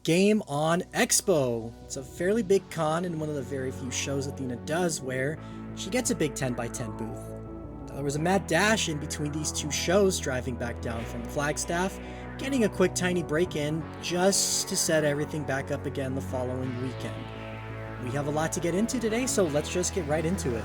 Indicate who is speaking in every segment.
Speaker 1: Game On Expo. It's a fairly big con and one of the very few shows Athena does where she gets a big 10x10 booth. There was a mad dash in between these two shows driving back down from Flagstaff, getting a quick tiny break in just to set everything back up again the following weekend. We have a lot to get into today, so let's just get right into it.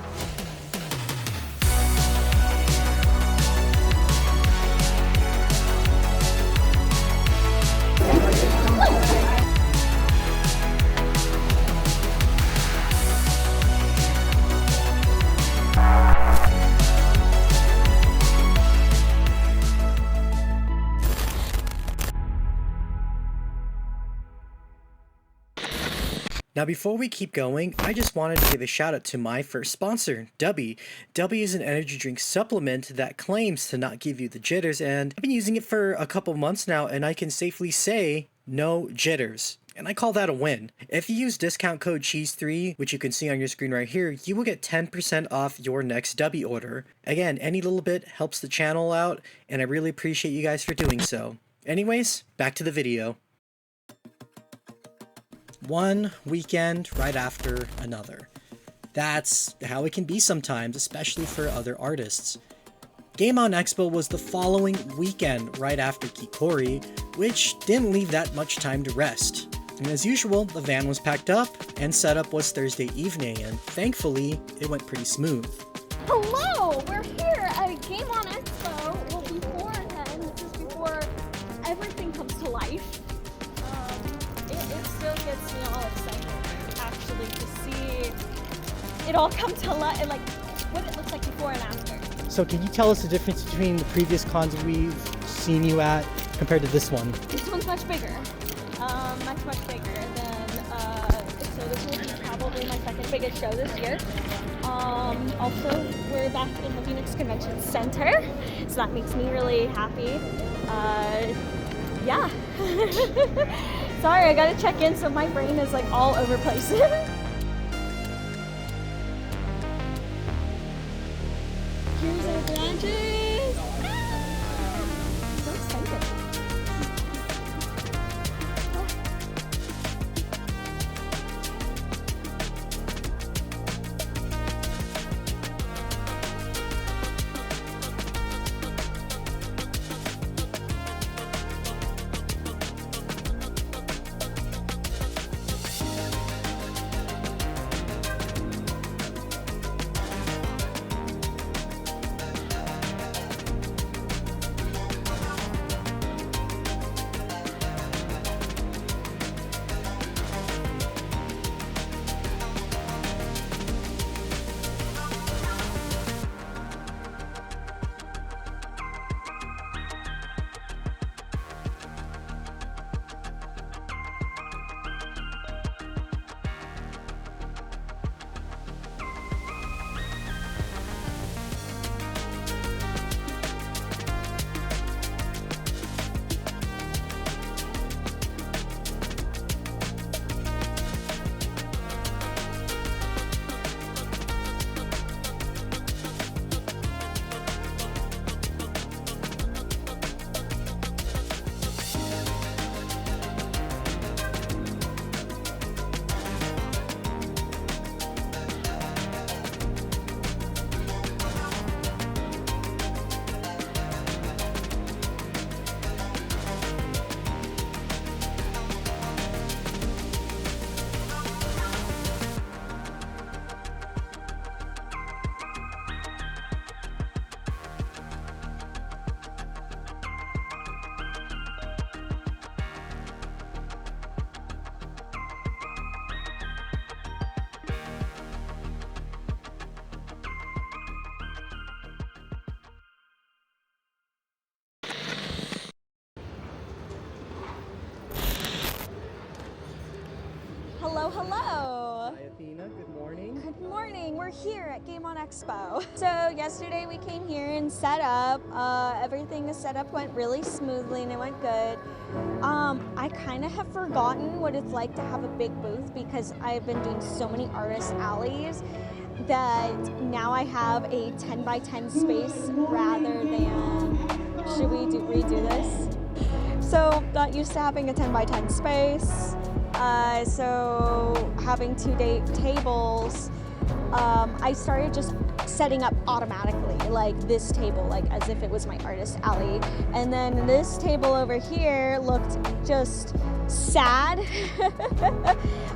Speaker 1: Now before we keep going, I just wanted to give a shout out to my first sponsor, Dubby. Dubby is an energy drink supplement that claims to not give you the jitters, and I've been using it for a couple months now and I can safely say no jitters. And I call that a win. If you use discount code CHEESE3, which you can see on your screen right here, you will get 10% off your next Dubby order. Again, any little bit helps the channel out and I really appreciate you guys for doing so. Anyways, back to the video. One weekend right after another. That's how it can be sometimes, especially for other artists. Game On Expo was the following weekend right after Kikori, which didn't leave that much time to rest. And as usual, the van was packed up and setup was Thursday evening, and thankfully, it went pretty smooth.
Speaker 2: Hello! We're here at Game On Expo. Well, before then, this is before everything comes to life. It still gets me all excited, actually, to see it all come to life, like what it looks like before and after.
Speaker 1: So can you tell us the difference between the previous cons we've seen you at compared to this one?
Speaker 2: This one's much bigger, much bigger than, so this will be probably my second biggest show this year. Also, we're back in the Phoenix Convention Center, so that makes me really happy. Yeah. Sorry, I gotta check in, so my brain is like all over place. Here's our branches. So excited. Hello.
Speaker 1: Hi Athena, good morning.
Speaker 2: Good morning. We're here at Game On Expo. So yesterday we came here and set up. Everything, the setup went really smoothly and it went good. I kind of have forgotten what it's like to have a big booth because I've been doing so many artist alleys that now I have a 10 by 10 space rather than, should we redo this? So got used to having a 10 by 10 space. So having 2 tables, I started just setting up automatically, like this table, like as if it was my artist alley. And then this table over here looked just sad.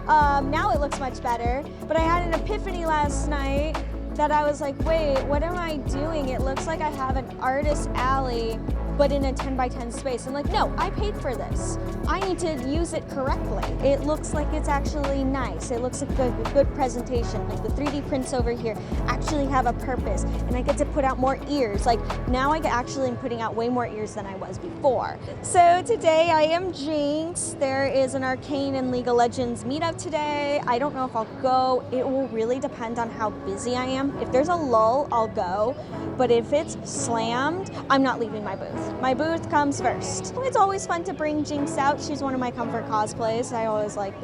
Speaker 2: Now it looks much better, but I had an epiphany last night that I was like, wait, what am I doing? It looks like I have an artist alley, but in a 10 by 10 space. I'm like, no, I paid for this. I need to use it correctly. It looks like it's actually nice. It looks like a good presentation. Like the 3D prints over here actually have a purpose, and I get to put out more ears. Like now I actually am putting out way more ears than I was before. So today I am Jinx. There is an Arcane and League of Legends meetup today. I don't know if I'll go. It will really depend on how busy I am. If there's a lull, I'll go. But if it's slammed, I'm not leaving my booth. My booth comes first. It's always fun to bring Jinx out. She's one of my comfort cosplays. I always like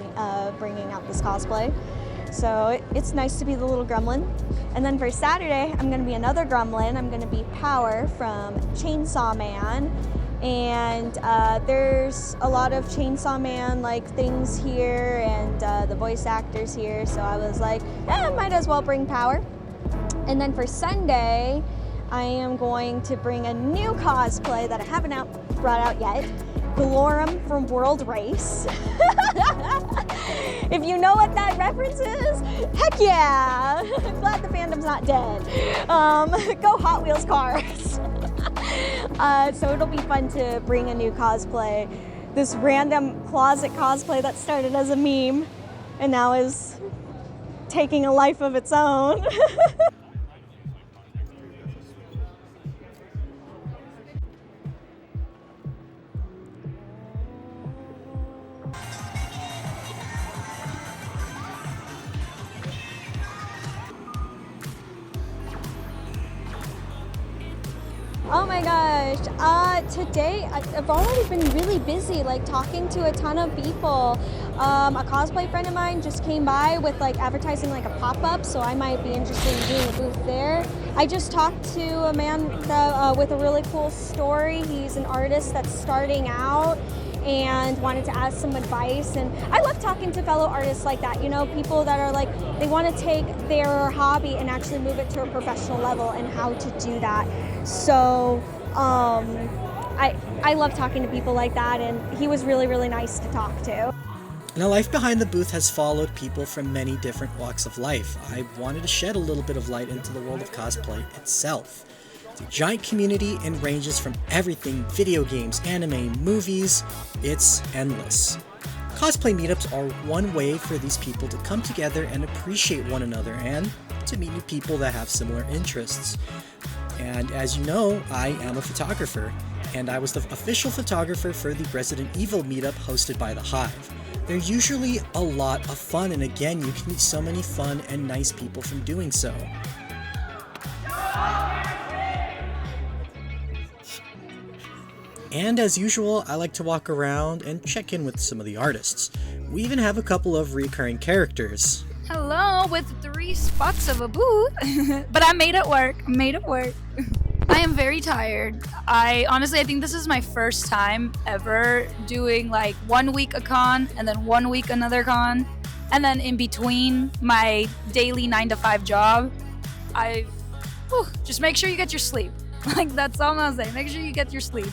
Speaker 2: bringing out this cosplay. So it's nice to be the little gremlin. And then for Saturday, I'm gonna be another gremlin. I'm gonna be Power from Chainsaw Man. And there's a lot of Chainsaw Man like things here and the voice actors here. So I was like, might as well bring Power. And then for Sunday, I am going to bring a new cosplay that I haven't brought out yet. Glorum from World Race. If you know what that reference is, heck yeah! I'm glad the fandom's not dead. Go Hot Wheels cars. So it'll be fun to bring a new cosplay. This random closet cosplay that started as a meme and now is taking a life of its own. Oh my gosh, today I've already been really busy, like talking to a ton of people. A cosplay friend of mine just came by with like advertising like a pop-up, so I might be interested in doing a booth there. I just talked to a man with a really cool story. He's an artist that's starting out and wanted to ask some advice, and I love talking to fellow artists like that, you know, people that are like, they want to take their hobby and actually move it to a professional level and how to do that. So I love talking to people like that, and he was really, really nice to talk to.
Speaker 1: Now, life behind the booth has followed people from many different walks of life. I wanted to shed a little bit of light into the world of cosplay itself. It's a giant community and ranges from everything: video games, anime, movies. It's endless. Cosplay meetups are one way for these people to come together and appreciate one another and to meet new people that have similar interests. And as you know, I am a photographer, and I was the official photographer for the Resident Evil meetup hosted by The Hive. They're usually a lot of fun, and again, you can meet so many fun and nice people from doing so. And as usual, I like to walk around and check in with some of the artists. We even have a couple of recurring characters.
Speaker 3: Hello, with 3 spots of a booth. But I made it work. I am very tired. I think this is my first time ever doing like 1 week a con and then 1 week another con. And then in between my daily 9-to-5 job, just make sure you get your sleep. Like, that's all I'm gonna say. Make sure you get your sleep.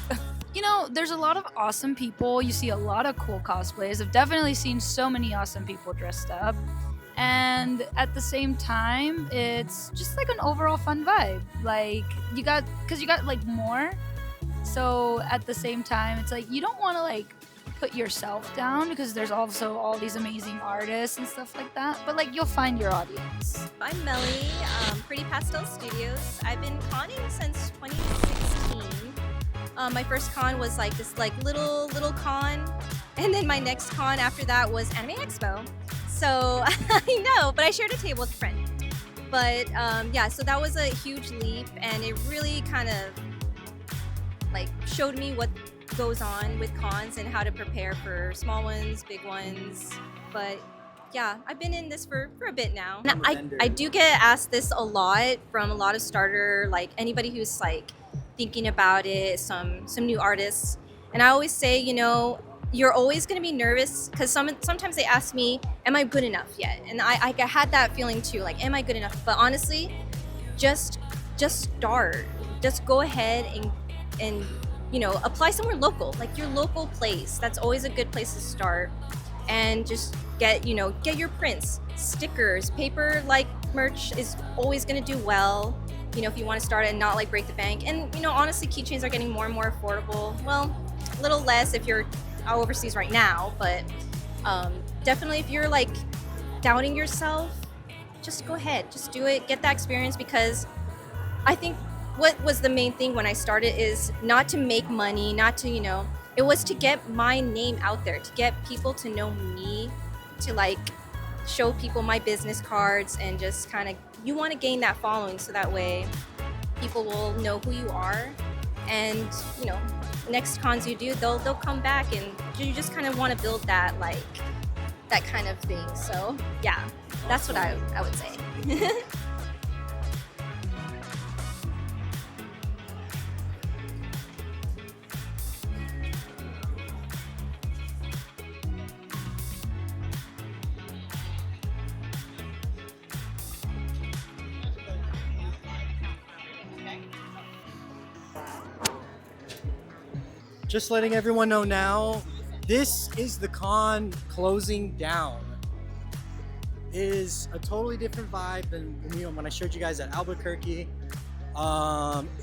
Speaker 3: You know, there's a lot of awesome people. You see a lot of cool cosplays. I've definitely seen so many awesome people dressed up. And at the same time, it's just like an overall fun vibe. Like, you got like more. So at the same time, it's like you don't want to like put yourself down because there's also all these amazing artists and stuff like that. But like, you'll find your audience.
Speaker 4: I'm Melly, Pretty Pastel Studios. I've been conning since 2016. My first con was like this like little con, and then my next con after that was Anime Expo. So I know, but I shared a table with a friend. But yeah, so that was a huge leap, and it really kind of like showed me what goes on with cons and how to prepare for small ones, big ones. But yeah, I've been in this for a bit now. I do get asked this a lot from a lot of starter, like anybody who's like thinking about it, some new artists. And I always say, you know, you're always going to be nervous because sometimes they ask me, am I good enough yet? And I had that feeling too, like, am I good enough? But honestly, just start. Just go ahead and you know, apply somewhere local, like your local place. That's always a good place to start. And just get your prints, stickers, paper like merch is always going to do well, you know, if you want to start and not like break the bank. And you know, honestly, keychains are getting more and more affordable. Well, a little less if you're overseas right now, but definitely if you're like doubting yourself, just go ahead, just do it, get that experience. Because I think what was the main thing when I started is not to make money, not to, you know, it was to get my name out there, to get people to know me, to like show people my business cards, and just kind of, you want to gain that following so that way people will know who you are. And you know, next cons you do, they'll come back, and you just kind of want to build that, like that kind of thing. So yeah, that's what I would say.
Speaker 1: Just letting everyone know now, this is the con closing down. It is a totally different vibe than, you know, when I showed you guys at Albuquerque.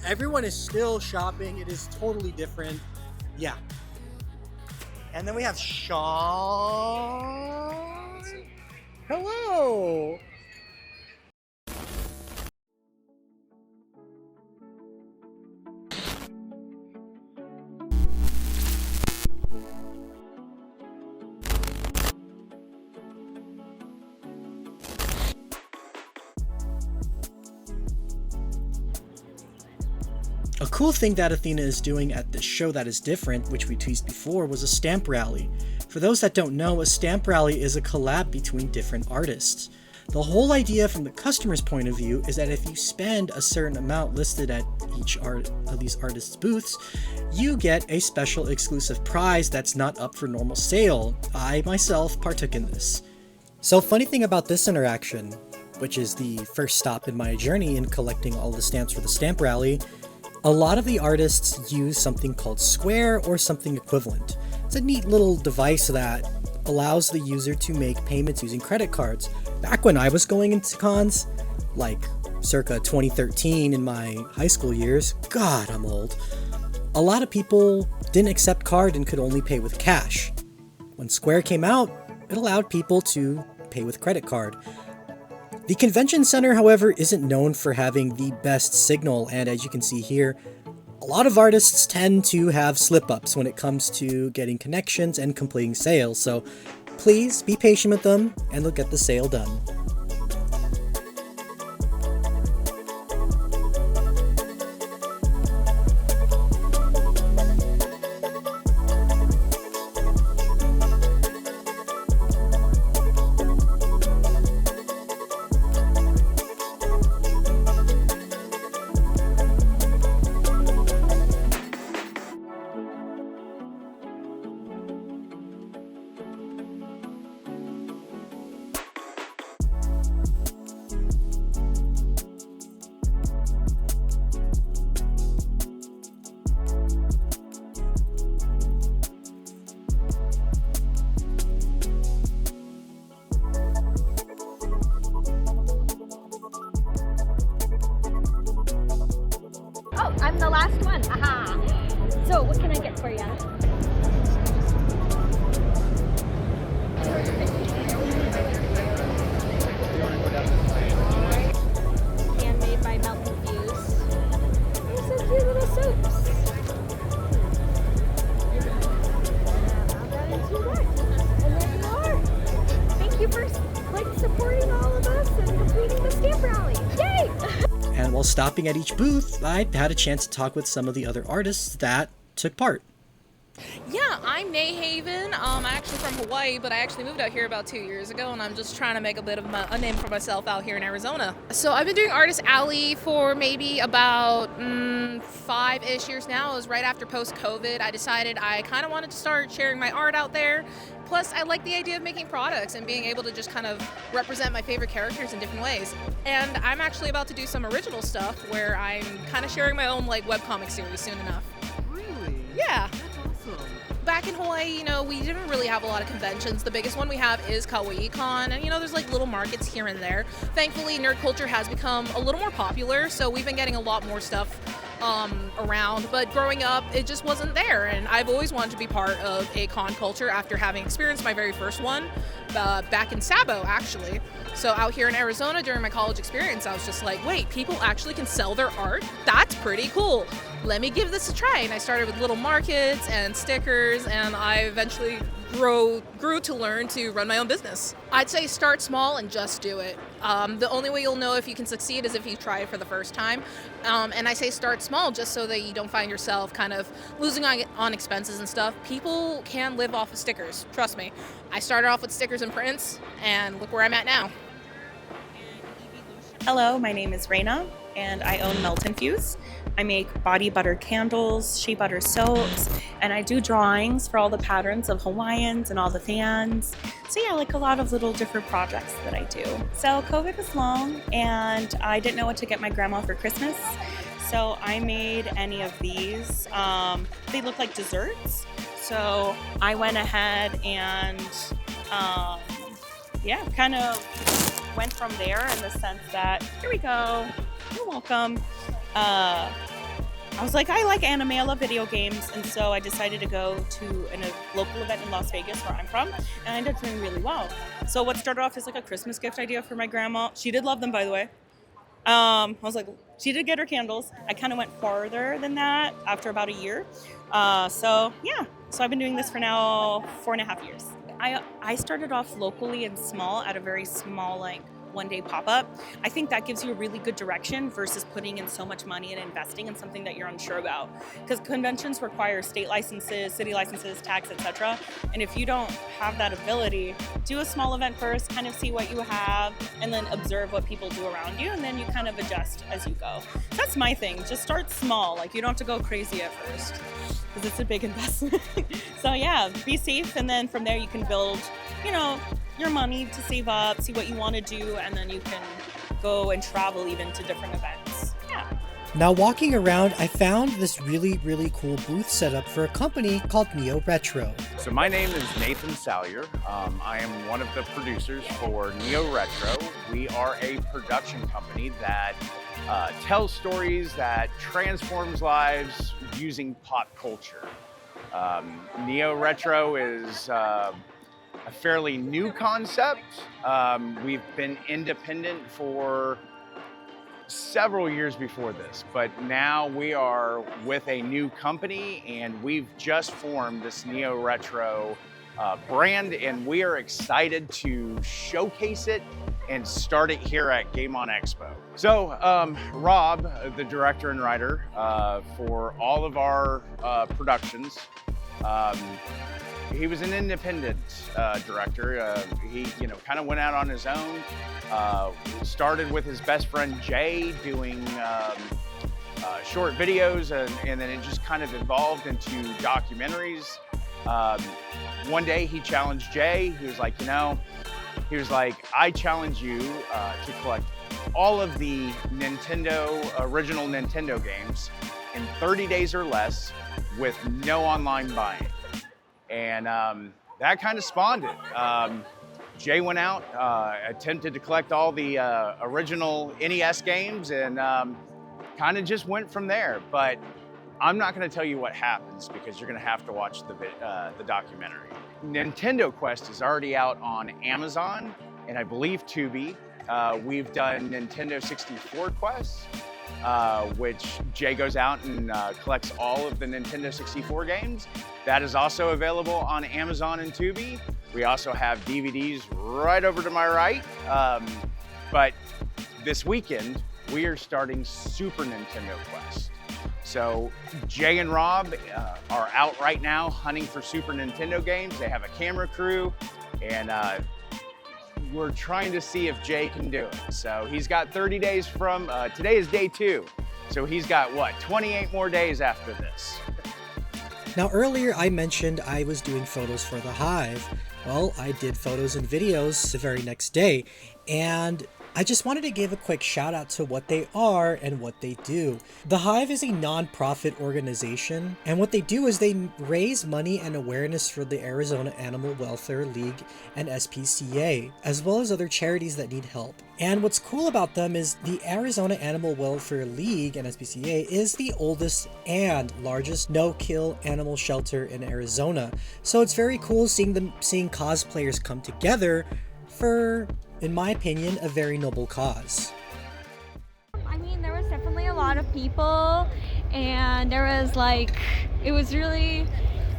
Speaker 1: Everyone is still shopping. It is totally different. Yeah. And then we have Sean. Hello. A cool thing that Athena is doing at this show that is different, which we teased before, was a stamp rally. For those that don't know, a stamp rally is a collab between different artists. The whole idea from the customer's point of view is that if you spend a certain amount listed at each of these artists' booths, you get a special exclusive prize that's not up for normal sale. I myself partook in this. So funny thing about this interaction, which is the first stop in my journey in collecting all the stamps for the stamp rally, a lot of the artists use something called Square or something equivalent. It's a neat little device that allows the user to make payments using credit cards. Back when I was going into cons, like circa 2013 in my high school years, God, I'm old, a lot of people didn't accept card and could only pay with cash. When Square came out, it allowed people to pay with credit card. The convention center, however, isn't known for having the best signal, and as you can see here, a lot of artists tend to have slip-ups when it comes to getting connections and completing sales, so please be patient with them and they'll get the sale done.
Speaker 2: Oh, I'm the last one. Aha. So, what can I get for you? Handmade by Melt and Fuse. They're so cute little soaps. I'll go into that. And there you are. Thank you for supporting all of us and completing the stamp rally. Yay!
Speaker 1: And while stopping at each booth, I had a chance to talk with some of the other artists that took part.
Speaker 5: Yeah, I'm Nayhaven. I'm actually from Hawaii, but I actually moved out here about 2 years ago, and I'm just trying to make a bit of a name for myself out here in Arizona. So I've been doing Artist Alley for maybe about 5-ish years now. It was right after post-COVID. I decided I kind of wanted to start sharing my art out there. Plus, I like the idea of making products and being able to just kind of represent my favorite characters in different ways. And I'm actually about to do some original stuff where I'm kind of sharing my own like webcomic series soon enough.
Speaker 1: Really?
Speaker 5: Yeah.
Speaker 1: That's awesome.
Speaker 5: Back in Hawaii, we didn't really have a lot of conventions. The biggest one we have is Kauai Con, and there's like little markets here and there. Thankfully, nerd culture has become a little more popular, so we've been getting a lot more stuff around. But growing up, it just wasn't there, and I've always wanted to be part of a con culture after having experienced my very first one back in Sabo, actually. So out here in Arizona during my college experience, I was just like, wait, people actually can sell their art? That's pretty cool. Let me give this a try. And I started with little markets and stickers, and I eventually grew to learn to run my own business. I'd say start small and just do it. The only way you'll know if you can succeed is if you try it for the first time. And I say start small just so that you don't find yourself kind of losing on expenses and stuff. People can live off of stickers, trust me. I started off with stickers and prints, and look where I'm at now.
Speaker 6: Hello, my name is Raina, and I own Melt Infuse. I make body butter candles, shea butter soaps, and I do drawings for all the patterns of Hawaiians and all the fans. So yeah, like a lot of little different projects that I do. So COVID was long, and I didn't know what to get my grandma for Christmas. So I made any of these. They look like desserts. So I went ahead and kind of went from there in the sense that, here we go, you're welcome. I was like, I like anime, I love video games, and so I decided to go to a local event in Las Vegas where I'm from, and I ended up doing really well. So what started off as like a Christmas gift idea for my grandma, she did love them, by the way. I was like, she did get her candles. I kind of went farther than that after about a year. So I've been doing this for now 4.5 years. I started off locally and small at a very small, like, one-day pop-up. I think that gives you a really good direction versus putting in so much money and investing in something that you're unsure about. Because conventions require state licenses, city licenses, tax, etc. And if you don't have that ability, do a small event first, kind of see what you have, and then observe what people do around you, and then you kind of adjust as you go. That's my thing. Just start small. Like, you don't have to go crazy at first, because it's a big investment. So yeah, be safe, and then from there you can build, your money to save up, see what you want to do, and then you can go and travel even to different events. Yeah.
Speaker 1: Now walking around, I found this really, really cool booth set up for a company called Neo Retro.
Speaker 7: So my name is Nathan Salyer. I am one of the producers for Neo Retro. We are a production company that tells stories that transforms lives using pop culture. Neo Retro is a fairly new concept. We've been independent for several years before this, but now we are with a new company, and we've just formed this Neo Retro brand, and we are excited to showcase it and start it here at Game On Expo. So Rob, the director and writer for all of our productions, he was an independent director. He, kind of went out on his own. Started with his best friend Jay doing short videos, and then it just kind of evolved into documentaries. One day he challenged Jay. He was like, I challenge you to collect all of the original Nintendo games in 30 days or less with no online buying. And that kind of spawned it. Jay went out, attempted to collect all the original NES games, and kind of just went from there. But I'm not going to tell you what happens, because you're going to have to watch the documentary. Nintendo Quest is already out on Amazon, and I believe Tubi. We've done Nintendo 64 Quest, which Jay goes out and collects all of the Nintendo 64 games. That is also available on Amazon and Tubi. We also have DVDs right over to my right. But this weekend, we are starting Super Nintendo Quest. So Jay and Rob are out right now hunting for Super Nintendo games. They have a camera crew, and we're trying to see if Jay can do it. So he's got 30 days from, today is day 2. So he's got, what, 28 more days after this.
Speaker 1: Now earlier I mentioned I was doing photos for the Hive. Well, I did photos and videos the very next day, and I just wanted to give a quick shout out to what they are and what they do. The Hive is a non-profit organization, and what they do is they raise money and awareness for the Arizona Animal Welfare League and SPCA, as well as other charities that need help. And what's cool about them is the Arizona Animal Welfare League and SPCA is the oldest and largest no-kill animal shelter in Arizona. So it's very cool seeing cosplayers come together for, in my opinion, a very noble cause.
Speaker 2: I mean, there was definitely a lot of people, and there was it was really,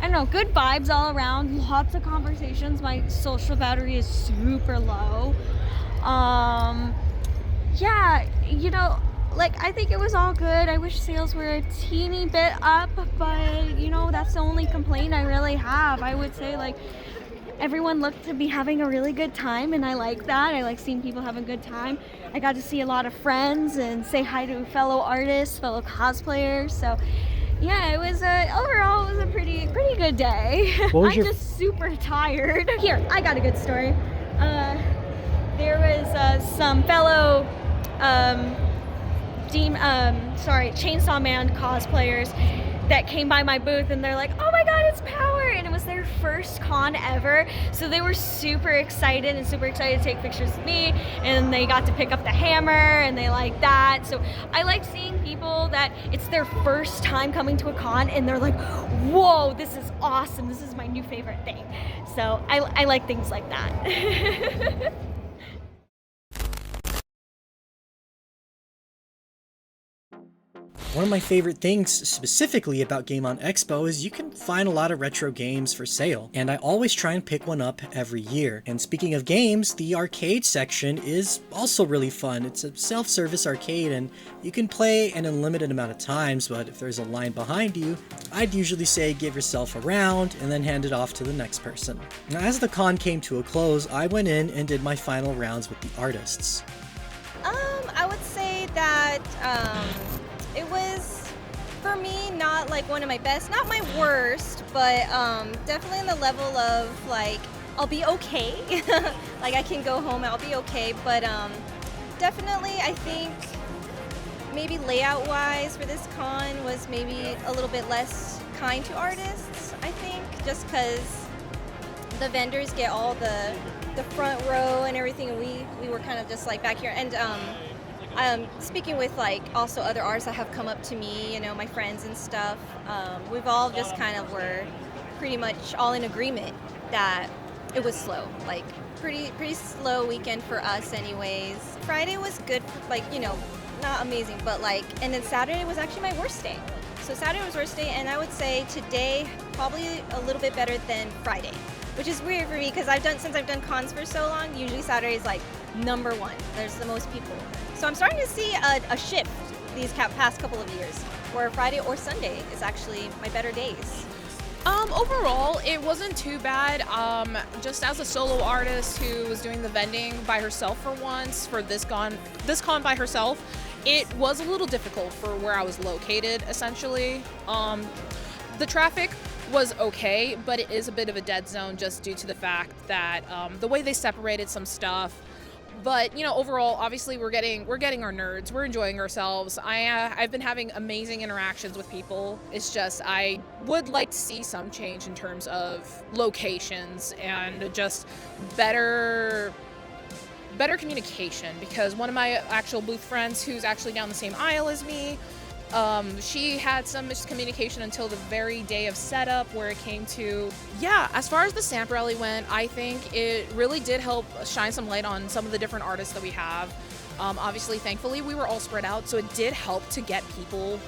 Speaker 2: I don't know, good vibes all around, lots of conversations. My social battery is super low. Yeah, I think it was all good. I wish sales were a teeny bit up, but that's the only complaint I really have. I would say everyone looked to be having a really good time, and I like that. I like seeing people have a good time. I got to see a lot of friends and say hi to fellow artists, fellow cosplayers. So yeah, overall it was a pretty good day. I'm just super tired. Here, I got a good story. There was some fellow Chainsaw Man cosplayers that came by my booth, and they're like, oh my god, it's Power! And it was their first con ever, so they were super excited to take pictures with me, and they got to pick up the hammer, and they like that. So I like seeing people that it's their first time coming to a con, and they're like, whoa, this is awesome, this is my new favorite thing. So I like things like that.
Speaker 1: One of my favorite things specifically about Game on Expo is you can find a lot of retro games for sale, and I always try and pick one up every year. And speaking of games, the arcade section is also really fun. It's a self-service arcade, and you can play an unlimited amount of times, but if there's a line behind you, I'd usually say give yourself a round and then hand it off to the next person. Now, as the con came to a close, I went in and did my final rounds with the artists.
Speaker 4: I would say that it was, for me, not one of my best, not my worst, but definitely in the level of I'll be okay. I can go home, I'll be okay, but definitely I think maybe layout wise for this con was maybe a little bit less kind to artists, I think, just because the vendors get all the front row and everything, and we were kind of just back here. And speaking with also other artists that have come up to me, my friends and stuff, we've all just kind of were pretty much all in agreement that it was slow, pretty slow weekend for us anyways. Friday was good, not amazing, but and then Saturday was actually my worst day. So Saturday was worst day, and I would say today probably a little bit better than Friday, which is weird for me because since I've done cons for so long, usually Saturday is number one. There's the most people. So I'm starting to see a shift these past couple of years, where Friday or Sunday is actually my better days.
Speaker 5: Overall, it wasn't too bad. Just as a solo artist who was doing the vending by herself for once, for this con by herself, it was a little difficult for where I was located, essentially. The traffic was okay, but it is a bit of a dead zone just due to the fact that the way they separated some stuff. But overall, obviously we're getting our nerds. We're enjoying ourselves. I've been having amazing interactions with people. It's just I would like to see some change in terms of locations and just better communication, because one of my actual booth friends, who's actually down the same aisle as me, she had some miscommunication until the very day of setup, where it came to, as far as the Stamp Rally went, I think it really did help shine some light on some of the different artists that we have. Obviously, thankfully, we were all spread out, so it did help to get people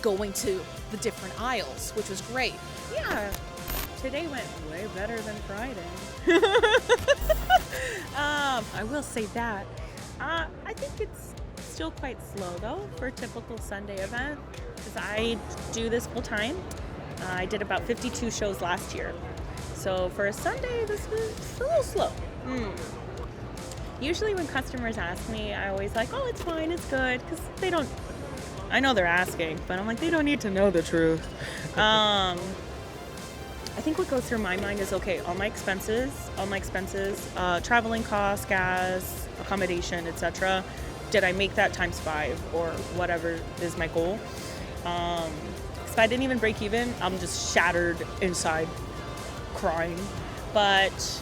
Speaker 5: going to the different aisles, which was great.
Speaker 6: Yeah, today went way better than Friday. I will say that. I think it's still quite slow though for a typical Sunday event, because I do this full time. I did about 52 shows last year. So for a Sunday, this is a little slow. Usually when customers ask me, I always like, oh, it's fine, it's good, because they don't, I know they're asking, but I'm like, they don't need to know the truth. I think what goes through my mind is, okay, all my expenses, traveling costs, gas, accommodation, etc. Did I make that times 5 or whatever is my goal? If I didn't even break even, I'm just shattered inside, crying. But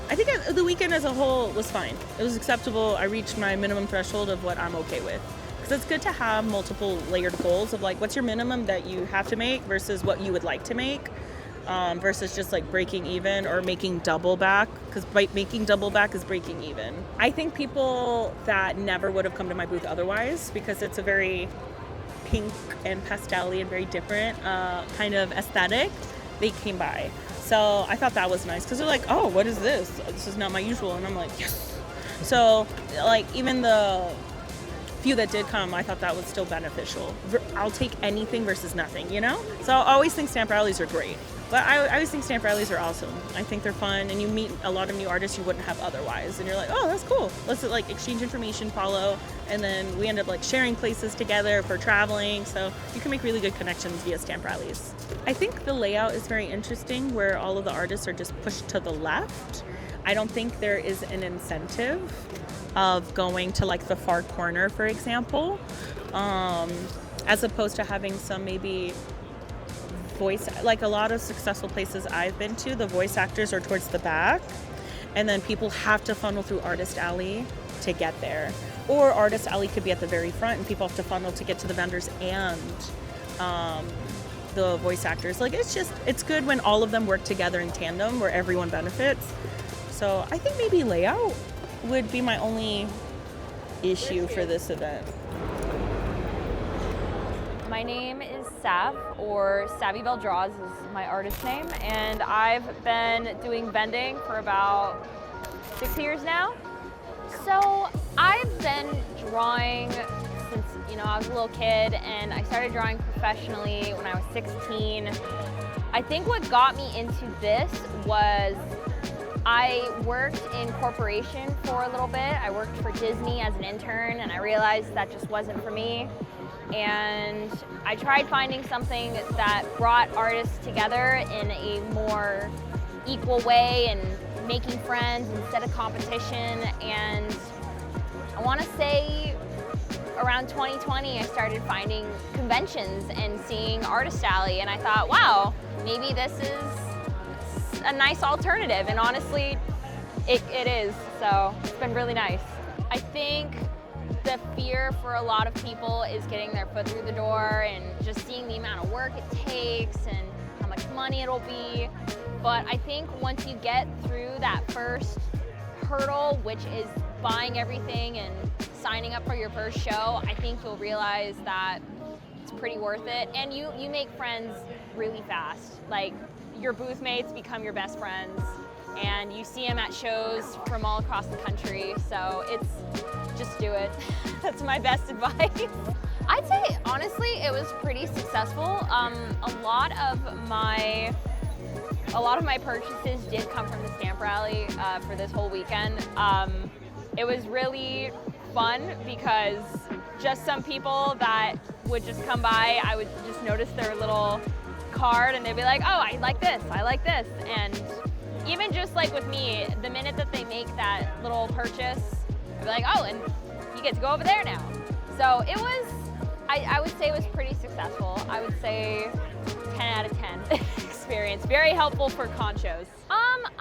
Speaker 6: I think the weekend as a whole was fine. It was acceptable. I reached my minimum threshold of what I'm okay with. Because it's good to have multiple layered goals of like, what's your minimum that you have to make versus what you would like to make, versus just like breaking even or making double back. Because making double back is breaking even. I think people that never would have come to my booth otherwise, because it's a very pink and pastel-y and very different kind of aesthetic, they came by. So I thought that was nice because they're like, oh, what is this? This is not my usual. And I'm like, yes. So like even the few that did come, I thought that was still beneficial. I'll take anything versus nothing, you know? So I always think stamp rallies are great. But I always think stamp rallies are awesome. I think they're fun, and you meet a lot of new artists you wouldn't have otherwise. And you're like, oh, that's cool. Let's like exchange information, follow, and then we end up like sharing places together for traveling. So you can make really good connections via stamp rallies. I think the layout is very interesting, where all of the artists are just pushed to the left. I don't think there is an incentive of going to like the far corner, for example, as opposed to having some maybe voice, like a lot of successful places I've been to, the voice actors are towards the back, and then people have to funnel through Artist Alley to get there. Or Artist Alley could be at the very front, and people have to funnel to get to the vendors and the voice actors. Like it's good when all of them work together in tandem, where everyone benefits. So I think maybe layout would be my only issue for this event.
Speaker 8: My name is Sav, or Savvy Bell Draws is my artist name, and I've been doing vending for about 6 years now. So I've been drawing since, I was a little kid, and I started drawing professionally when I was 16. I think what got me into this was I worked in corporation for a little bit. I worked for Disney as an intern, and I realized that just wasn't for me. And I tried finding something that brought artists together in a more equal way and making friends instead of competition. And I want to say around 2020, I started finding conventions and seeing Artist Alley, and I thought, wow, maybe this is a nice alternative. And honestly, it is. So it's been really nice. I think the fear for a lot of people is getting their foot through the door and just seeing the amount of work it takes and how much money it'll be. But I think once you get through that first hurdle, which is buying everything and signing up for your first show, I think you'll realize that it's pretty worth it. And you make friends really fast. Like, your booth mates become your best friends, and you see them at shows from all across the country. So just do it. That's my best advice. I'd say, honestly, it was pretty successful. A lot of my purchases did come from the stamp rally for this whole weekend. It was really fun because just some people that would just come by, I would just notice their little card and they'd be like, oh, I like this. And even just like with me, the minute that they make that little purchase, I'd be like, oh, and you get to go over there now. So it was, I would say it was pretty successful. I would say 10 out of 10 experience. Very helpful for con shows.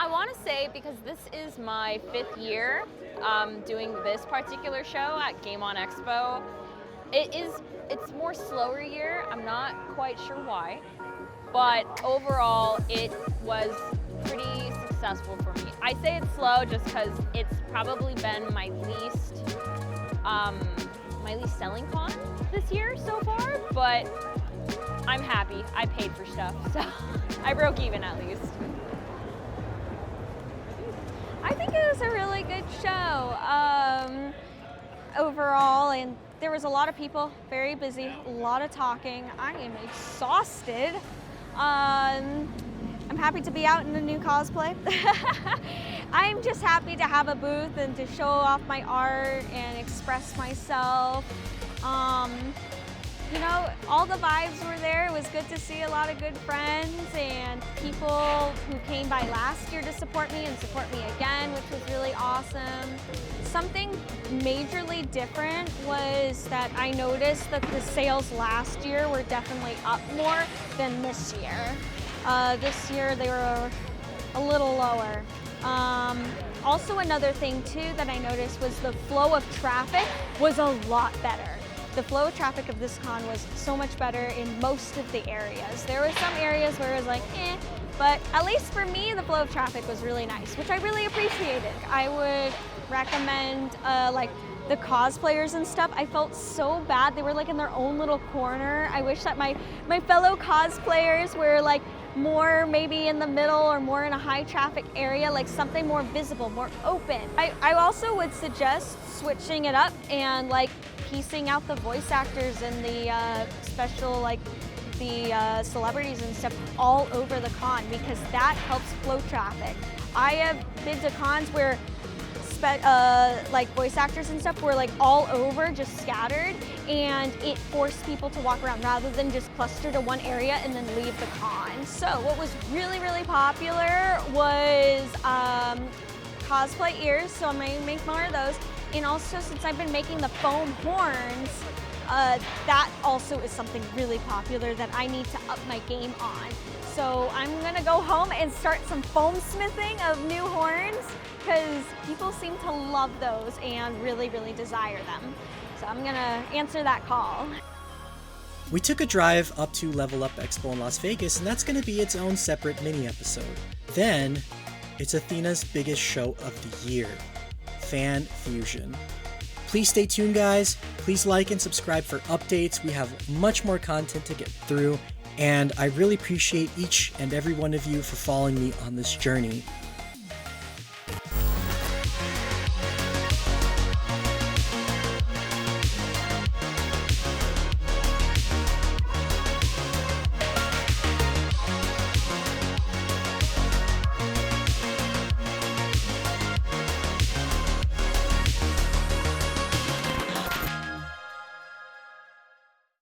Speaker 8: I want to say, because this is my 5th year doing this particular show at Game On Expo, it's more slower year. I'm not quite sure why, but overall it was pretty successful for me. I say it's slow just because it's probably been my least selling con this year so far, but I'm happy. I paid for stuff, so I broke even at least. I think it was a really good show overall, and
Speaker 2: there was a lot of people, very busy, a lot of talking. I am exhausted. I'm happy to be out in a new cosplay. I'm just happy to have a booth and to show off my art and express myself. You know, all the vibes were there. It was good to see a lot of good friends and people who came by last year to support me and support me again, which was really awesome. Something majorly different was that I noticed that the sales last year were definitely up more than this year. This year they were a little lower. Also another thing too that I noticed was the flow of traffic was a lot better. The flow of traffic of this con was so much better in most of the areas. There were some areas where it was like, but at least for me, the flow of traffic was really nice, which I really appreciated. I would recommend like the cosplayers and stuff. I felt so bad. They were like in their own little corner. I wish that my fellow cosplayers were like more maybe in the middle or more in a high traffic area, like something more visible, more open. I also would suggest switching it up and like piecing out the voice actors and the special like the celebrities and stuff all over the con, because that helps flow traffic. I have been to cons where like voice actors and stuff were like all over, just scattered, and it forced people to walk around rather than just cluster to one area and then leave the con. So what was really, really popular was cosplay ears, so I'm gonna make more of those. And also, since I've been making the foam horns, that also is something really popular that I need to up my game on. So I'm gonna go home and start some foam smithing of new horns, because people seem to love those and really, really desire them. So I'm gonna answer that call.
Speaker 1: We took a drive up to Level Up Expo in Las Vegas, and that's going to be its own separate mini episode. Then, it's Athena's biggest show of the year, Fan Fusion. Please stay tuned, guys. Please like and subscribe for updates. We have much more content to get through, and I really appreciate each and every one of you for following me on this journey.